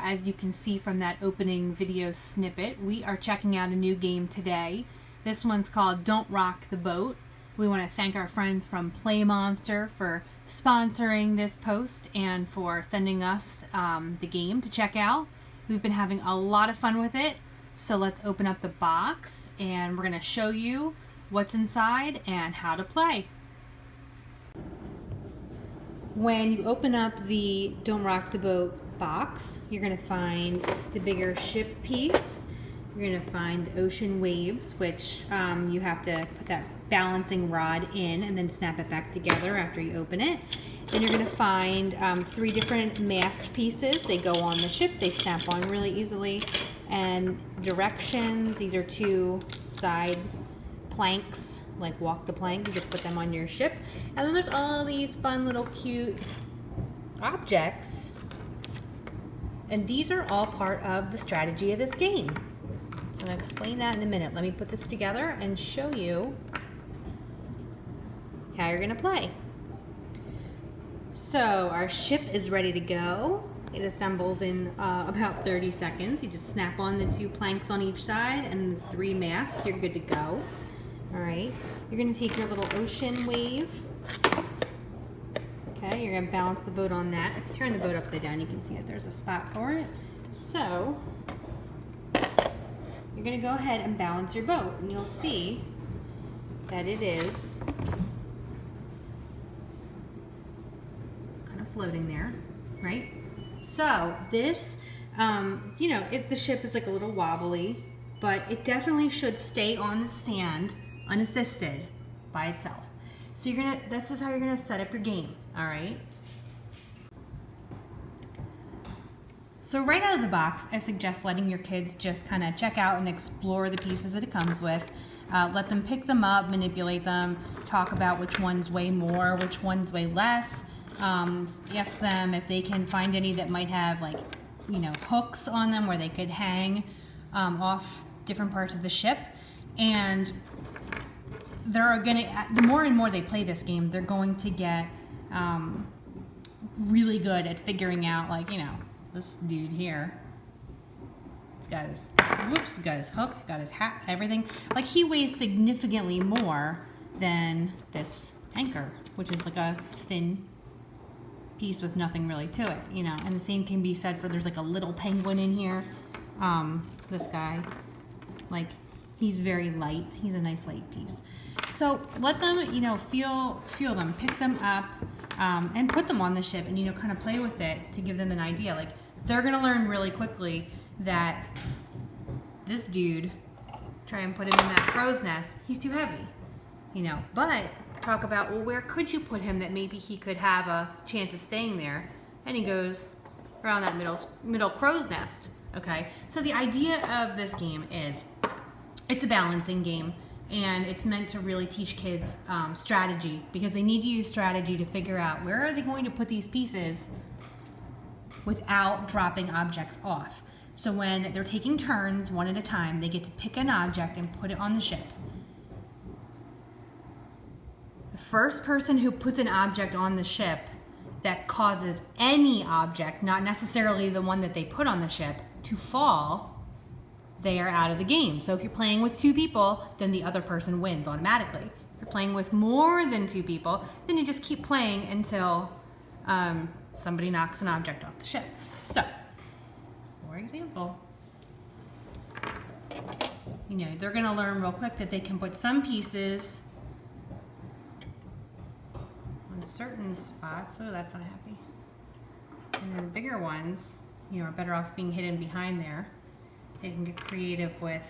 as you can see from that opening video snippet, we are checking out a new game today. This one's called Don't Rock the Boat. We want to thank our friends from PlayMonster for sponsoring this post and for sending us the game to check out. We've been having a lot of fun with it, so let's open up the box and we're going to show you what's inside and how to play. When you open up the Don't Rock the Boat box, you're going to find the bigger ship piece. You're going to find the ocean waves, which you have to put that balancing rod in and then snap it back together after you open it. Then you're going to find 3 different mast pieces. They go on the ship, they snap on really easily. And directions, these are 2 side planks, like walk the plank, you just put them on your ship. And then there's all these fun little cute objects. And these are all part of the strategy of this game. So I'm going to explain that in a minute. Let me put this together and show you how you're going to play. So our ship is ready to go. It assembles in about 30 seconds. You just snap on the 2 planks on each side and the 3 masts. You're good to go. All right. You're going to take your little ocean wave. Okay, you're going to balance the boat on that. If you turn the boat upside down, you can see that there's a spot for it. So you're going to go ahead and balance your boat, and you'll see that it is kind of floating there, right? So this, you know, if the ship is like a little wobbly, but it definitely should stay on the stand unassisted by itself. So you're gonna, this is how you're gonna set up your game, all right? So right out of the box, I suggest letting your kids just kind of check out and explore the pieces that it comes with. Let them pick them up, manipulate them, talk about which ones weigh more, which ones weigh less. Ask them if they can find any that might have, like, you know, hooks on them where they could hang off different parts of the ship. And they're gonna, the more and more they play this game, they're going to get really good at figuring out, like, you know, this dude here, he's got his, whoops, he's got his hook, got his hat, everything. Like, he weighs significantly more than this anchor, which is like a thin piece with nothing really to it, you know. And the same can be said for, there's like a little penguin in here. This guy, like, he's very light. He's a nice light piece. So let them, you know, feel them, pick them up, and put them on the ship, and, you know, kind of play with it to give them an idea. Like, they're gonna learn really quickly that this dude, try and put him in that crow's nest, he's too heavy, you know. But talk about, well, where could you put him that maybe he could have a chance of staying there? And he goes around that middle crow's nest. Okay, so the idea of this game is, it's a balancing game, and it's meant to really teach kids strategy, because they need to use strategy to figure out where are they going to put these pieces without dropping objects off. So when they're taking turns one at a time, they get to pick an object and put it on the ship. The first person who puts an object on the ship that causes any object, not necessarily the one that they put on the ship, to fall, they are out of the game. So if you're playing with 2 people, then the other person wins automatically. If you're playing with more than 2 people, then you just keep playing until somebody knocks an object off the ship. So, for example, you know, they're gonna learn real quick that they can put some pieces on certain spots. Oh, that's not happy. And then the bigger ones, you know, are better off being hidden behind there. They can get creative with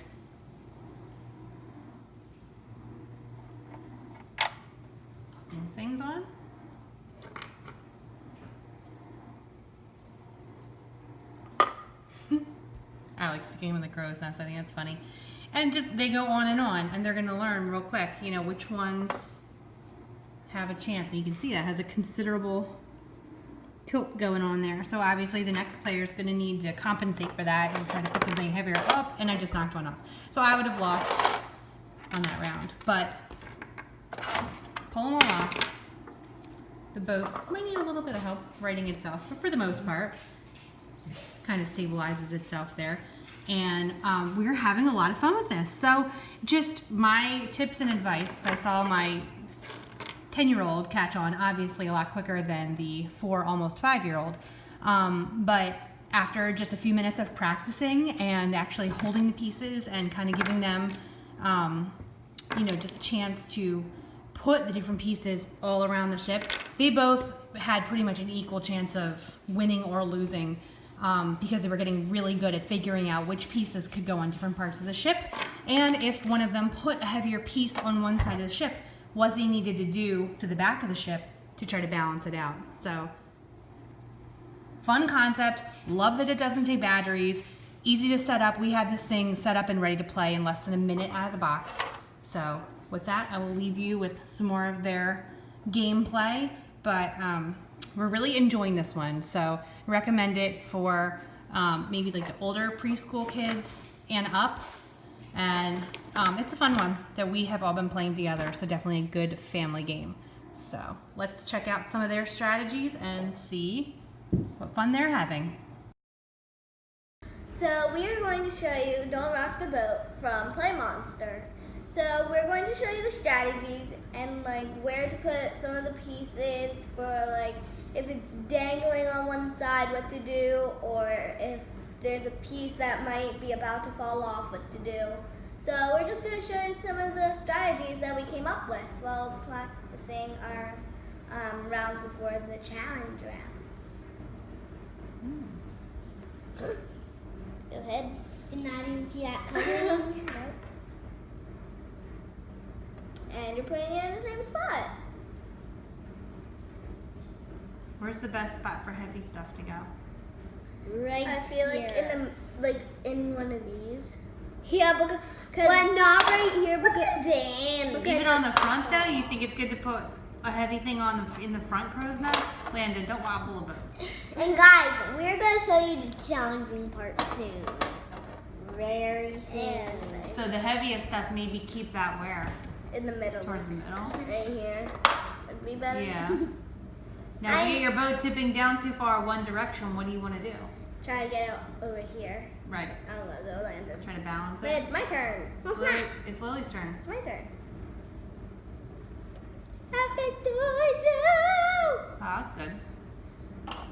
putting things on. I like sticking them in the crow's nest. I think that's funny. And just, they go on, and they're gonna learn real quick, you know, which ones have a chance. And you can see that has a considerable tilt going on there. So obviously the next player is going to need to compensate for that and try to put something heavier up, and I just knocked one off. So I would have lost on that round. But pull them all off. The boat might need a little bit of help righting itself, but for the most part, kind of stabilizes itself there. And we're having a lot of fun with this. So just my tips and advice, because I saw my 10-year-old catch on obviously a lot quicker than the 4, almost 5-year-old. But after just a few minutes of practicing and actually holding the pieces and kind of giving them, just a chance to put the different pieces all around the ship, they both had pretty much an equal chance of winning or losing, because they were getting really good at figuring out which pieces could go on different parts of the ship, and if one of them put a heavier piece on one side of the ship, what they needed to do to the back of the ship to try to balance it out. So, fun concept. Love that it doesn't take batteries. Easy to set up. We had this thing set up and ready to play in less than a minute out of the box. So with that, I will leave you with some more of their gameplay. But we're really enjoying this one. So recommend it for maybe like the older preschool kids and up. And it's a fun one that we have all been playing together. So definitely a good family game. So let's check out some of their strategies and see what fun they're having. So we are going to show you Don't Rock the Boat from PlayMonster. So we're going to show you the strategies and like where to put some of the pieces for like if it's dangling on one side, what to do, or if there's a piece that might be about to fall off, what to do. So we're just going to show you some of the strategies that we came up with while practicing our rounds before the challenge rounds. Go ahead. Did not even see that coming. Nope. And you're putting it in the same spot. Where's the best spot for heavy stuff to go? Right I feel like here. in one of these. Yeah, because but not right here because Even on the front though, you think it's good to put a heavy thing in the front crow's nest? Landon, don't wobble a bit. And guys, we're gonna show you the challenging part soon. Very soon. So the heaviest stuff, maybe keep that where? In the middle. Towards the middle? Right here. Would be better. Yeah. Now if you get your boat tipping down too far one direction, what do you want to do? Try to get it over here. Right. I'll go Landon. Try to balance Wait, it. it's my turn. It's Lily's turn. It's my turn. Have the doors out. Oh, that's good. Oh.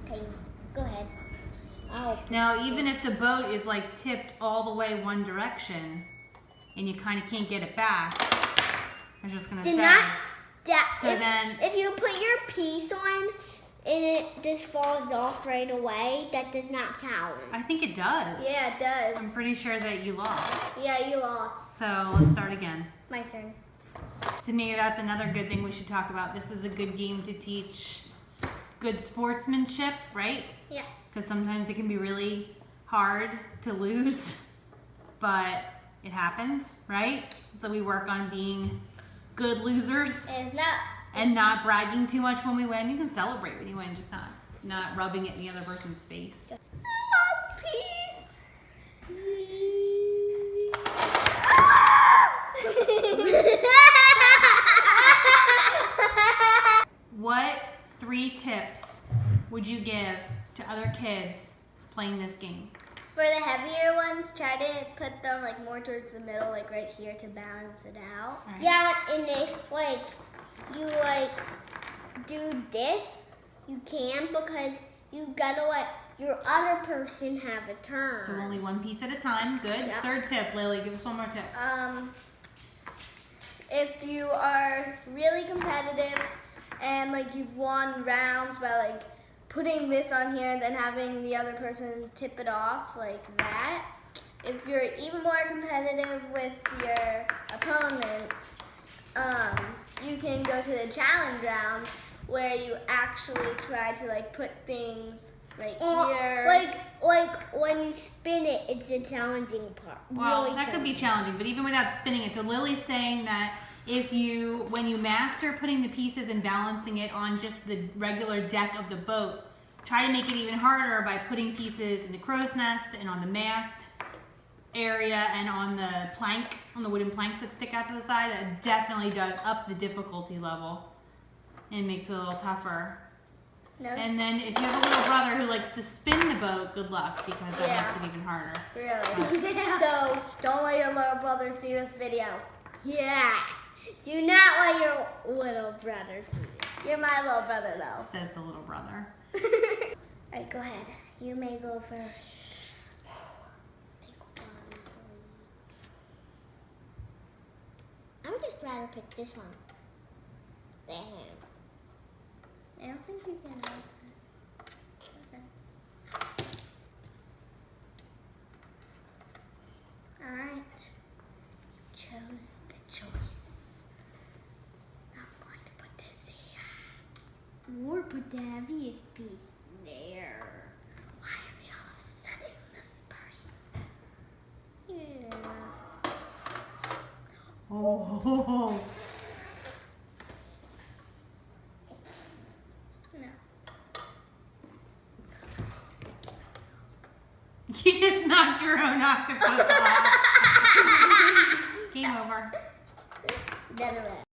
Okay, go ahead. Oh. Now, even if the boat is like tipped all the way one direction, and you kind of can't get it back, I was just gonna say. If you put your piece on and it just falls off right away, that does not count. I think it does. Yeah, it does. I'm pretty sure that you lost. Yeah, you lost. So let's start again. My turn. To me, that's another good thing we should talk about. This is a good game to teach good sportsmanship, right? Yeah. Because sometimes it can be really hard to lose, but it happens, right? So we work on being good losers and not bragging too much when we win. You can celebrate when you win, just not rubbing it in the other person's face. Last piece. What 3 tips would you give to other kids playing this game? For the heavier ones, try to put them like more towards the middle, like right here to balance it out. Right. Yeah, and if like you like do this, you can because you gotta let your other person have a turn. So only one piece at a time. Good. Yeah. 3rd tip, Lily. Give us one more tip. If you are really competitive and like you've won rounds by like putting this on here and then having the other person tip it off like that. If you're even more competitive with your opponent, you can go to the challenge round where you actually try to like put things right here. Like when you spin it, it's a challenging part. Well, Really that could be challenging, but even without spinning it. So Lily's saying that when you master putting the pieces and balancing it on just the regular deck of the boat, try to make it even harder by putting pieces in the crow's nest and on the mast area and on the wooden planks that stick out to the side. It definitely does up the difficulty level. and makes it a little tougher. No. And then if you have a little brother who likes to spin the boat, good luck, because that Yeah. makes it even harder. Really? So don't let your little brother see this video. Yes. Do not let your little brother see it. You're my little brother though. Says the little brother. Alright, go ahead. You may go first. Pick one. I would just rather pick this one. Damn. I don't think you can help it. Okay. Alright. You chose the choice. I'm going to put this here. Or put the heaviest piece there. Why are we all of a sudden whispering? Yeah. Oh. No. You just knocked your own octopus off. Game over. None of it.